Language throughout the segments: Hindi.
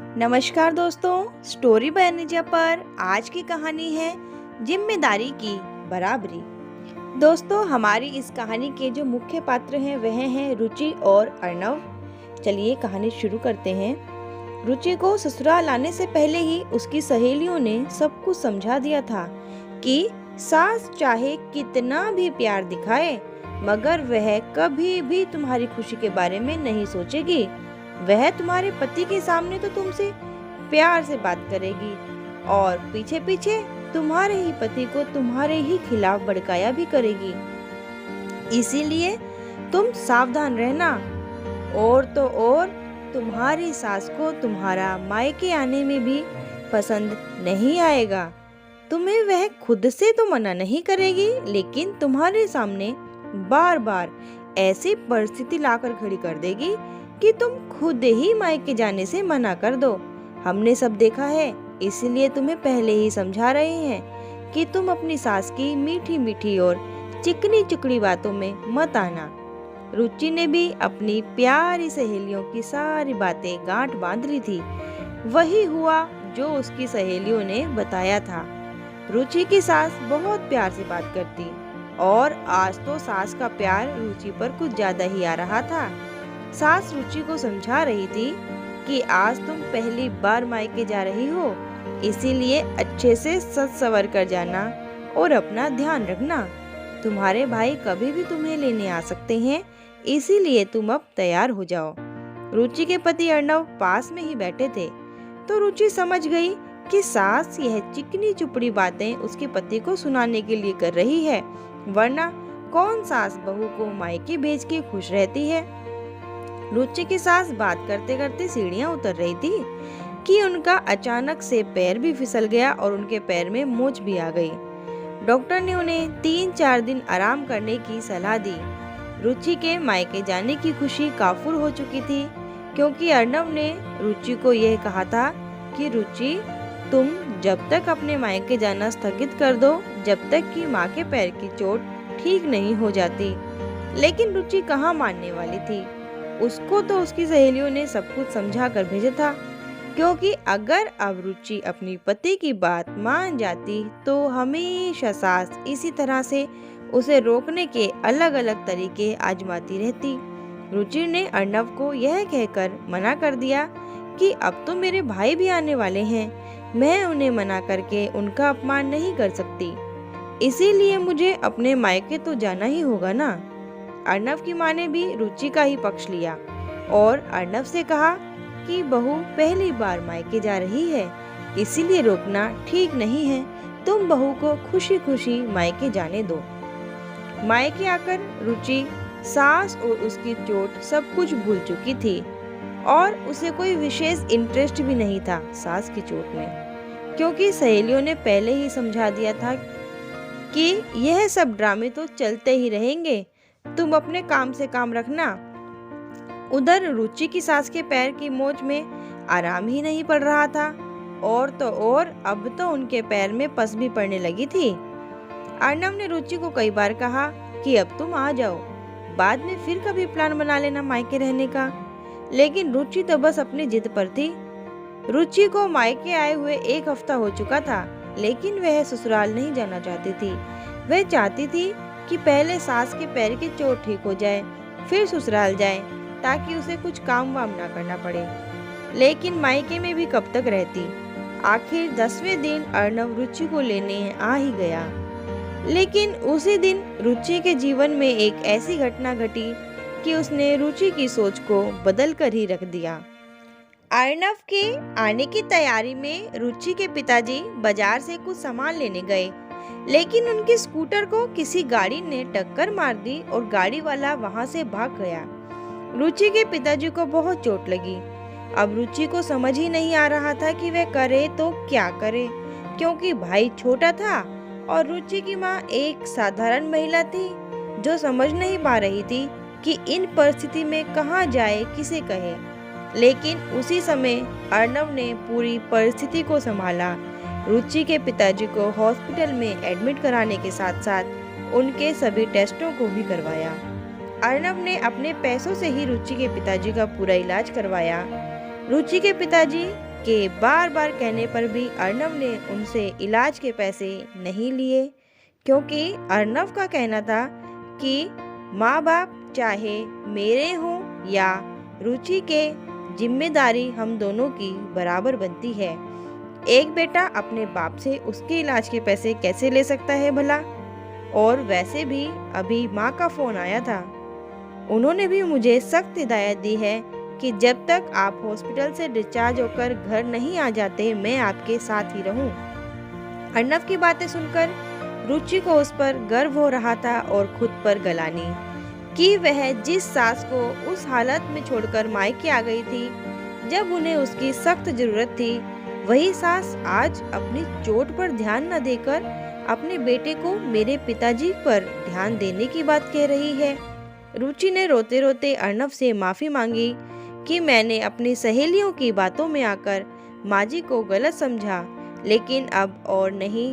नमस्कार दोस्तों, स्टोरी बाय निजा पर आज की कहानी है जिम्मेदारी की बराबरी। दोस्तों, हमारी इस कहानी के जो मुख्य पात्र हैं वह हैं रुचि और अर्णव। चलिए कहानी शुरू करते हैं। रुचि को ससुराल आने से पहले ही उसकी सहेलियों ने सब कुछ समझा दिया था कि सास चाहे कितना भी प्यार दिखाए मगर वह कभी भी तुम्हारी खुशी के बारे में नहीं सोचेगी। वह तुम्हारे पति के सामने तो तुमसे प्यार से बात करेगी और पीछे पीछे तुम्हारे ही पति को तुम्हारे ही खिलाफ भड़काया भी करेगी। इसीलिए तुम सावधान रहना। और तो और तुम्हारी सास को तुम्हारा मायके आने में भी पसंद नहीं आएगा। तुम्हें वह खुद से तो मना नहीं करेगी, लेकिन तुम्हारे सामने बार बार ऐसी परिस्थिति लाकर खड़ी कर देगी कि तुम खुद ही मायके जाने से मना कर दो। हमने सब देखा है, इसलिए तुम्हें पहले ही समझा रहे हैं कि तुम अपनी सास की मीठी मीठी और चिकनी चिकनी बातों में मत आना। रुचि ने भी अपनी प्यारी सहेलियों की सारी बातें गांठ बांध ली थी। वही हुआ जो उसकी सहेलियों ने बताया था। रुचि की सास बहुत प्यार से बात करती और आज तो सास का प्यार रुचि पर कुछ ज्यादा ही आ रहा था। सास रुचि को समझा रही थी कि आज तुम पहली बार मायके जा रही हो, इसीलिए अच्छे से सज संवर कर जाना और अपना ध्यान रखना। तुम्हारे भाई कभी भी तुम्हें लेने आ सकते हैं, इसीलिए तुम अब तैयार हो जाओ। रुचि के पति अर्णव पास में ही बैठे थे, तो रुचि समझ गई कि सास यह चिकनी चुपड़ी बातें उसके पति को सुनाने के लिए कर रही है, वरना कौन सास बहू को मायके भेज के खुश रहती है। रुचि की सास बात करते करते सीढ़ियां उतर रही थी कि उनका अचानक से पैर भी फिसल गया और उनके पैर में मोच भी आ गई। डॉक्टर ने उन्हें 3-4 दिन आराम करने की सलाह दी। रुचि के मायके जाने की खुशी काफूर हो चुकी थी, क्योंकि अर्णव ने रुचि को यह कहा था कि रुचि, तुम जब तक अपने मायके जाना स्थगित कर दो जब तक कि माँ के पैर की चोट ठीक नहीं हो जाती। लेकिन रुचि कहाँ मानने वाली थी। उसको तो उसकी सहेलियों ने सब कुछ समझा कर भेजा था, क्योंकि अगर अब रुचि अपनी पति की बात मान जाती तो हमेशा सास इसी तरह से उसे रोकने के अलग अलग तरीके आजमाती रहती। रुचि ने अर्णव को यह कहकर मना कर दिया कि अब तो मेरे भाई भी आने वाले हैं, मैं उन्हें मना करके उनका अपमान नहीं कर सकती, इसीलिए मुझे अपने मायके तो जाना ही होगा ना। अर्णव की माँ ने भी रुचि का ही पक्ष लिया और अर्णव से कहा कि बहू पहली बार मायके जा रही है, इसीलिए रोकना ठीक नहीं है। तुम बहू को खुशी खुशी मायके जाने दो। मायके आकर रुचि सास और उसकी चोट सब कुछ भूल चुकी थी और उसे कोई विशेष इंटरेस्ट भी नहीं था सास की चोट में, क्योंकि सहेलियों ने पहले ही समझा दिया था कि यह सब ड्रामे तो चलते ही रहेंगे, तुम अपने काम से काम रखना। उधर रुचि की सास के पैर की मोच में आराम ही नहीं पड़ रहा था और तो और अब तो उनके पैर में पस भी पड़ने लगी थी। अर्णव ने रुचि को कई बार कहा कि अब तुम आ जाओ, बाद में फिर कभी प्लान बना लेना मायके रहने का, लेकिन रुचि तो बस अपनी जिद पर थी। रुचि को मायके आए हुए 1 हफ्ता हो चुका था, लेकिन वह ससुराल नहीं जाना चाहती थी। वह चाहती थी कि पहले सास के पैर की चोट ठीक हो जाए, फिर ससुराल जाए, ताकि उसे कुछ काम वाम ना करना पड़े। लेकिन मायके में भी कब तक रहती। आखिर 10वें दिन अर्णव रुचि को लेने आ ही गया। लेकिन उसी दिन रुचि के जीवन में एक ऐसी घटना घटी कि उसने रुचि की सोच को बदल कर ही रख दिया। अर्णव के आने की तैयारी में रुचि के पिताजी बाजार से कुछ सामान लेने गए, लेकिन उनके स्कूटर को किसी गाड़ी ने टक्कर मार दी और गाड़ी वाला वहां से भाग गया। रुचि के पिताजी को बहुत चोट लगी। अब रुचि को समझ ही नहीं आ रहा था कि वह करे तो क्या करे, क्योंकि भाई छोटा था और रुचि की माँ एक साधारण महिला थी जो समझ नहीं पा रही थी कि इन परिस्थिति में कहाँ जाए, किसे कहे। लेकिन उसी समय अर्णव ने पूरी परिस्थिति को संभाला। रुचि के पिताजी को हॉस्पिटल में एडमिट कराने के साथ साथ उनके सभी टेस्टों को भी करवाया। अर्णव ने अपने पैसों से ही रुचि के पिताजी का पूरा इलाज करवाया। रुचि के पिताजी के बार बार कहने पर भी अर्नव ने उनसे इलाज के पैसे नहीं लिए, क्योंकि अर्नव का कहना था कि माँ बाप चाहे मेरे हों या रुचि के, जिम्मेदारी हम दोनों की बराबर बनती है। एक बेटा अपने बाप से उसके इलाज के पैसे कैसे ले सकता है भला? और वैसे भी अभी माँ का फ़ोन आया था, उन्होंने भी मुझे सख्त हिदायत दी है कि जब तक आप हॉस्पिटल से डिस्चार्ज होकर घर नहीं आ जाते मैं आपके साथ ही रहूं। अर्नव की बातें सुनकर रुचि को उस पर गर्व हो रहा था और खुद पर गलानी कि वह जिस सास को उस हालत में छोड़कर मायके आ गई थी जब उन्हें उसकी सख्त जरूरत थी, वही सास आज अपनी चोट पर ध्यान न देकर अपने बेटे को मेरे पिताजी पर ध्यान देने की बात कह रही है। रुचि ने रोते रोते अर्नव से माफ़ी मांगी कि मैंने अपनी सहेलियों की बातों में आकर माँ जी को गलत समझा, लेकिन अब और नहीं।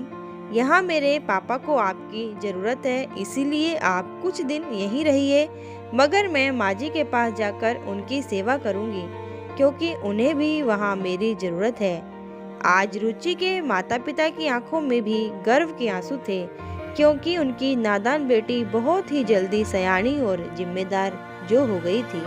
यहाँ मेरे पापा को आपकी ज़रूरत है, इसीलिए आप कुछ दिन यहीं रहिए, मगर मैं माँ जी के पास जाकर उनकी सेवा करूँगी, क्योंकि उन्हें भी वहाँ मेरी ज़रूरत है। आज रुचि के माता पिता की आंखों में भी गर्व के आंसू थे, क्योंकि उनकी नादान बेटी बहुत ही जल्दी सयानी और जिम्मेदार जो हो गई थी।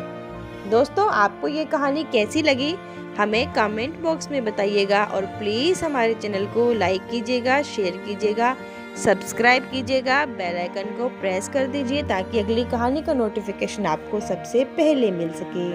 दोस्तों, आपको ये कहानी कैसी लगी हमें कमेंट बॉक्स में बताइएगा, और प्लीज़ हमारे चैनल को लाइक कीजिएगा, शेयर कीजिएगा, सब्सक्राइब कीजिएगा, बेल आइकन को प्रेस कर दीजिए ताकि अगली कहानी का नोटिफिकेशन आपको सबसे पहले मिल सके।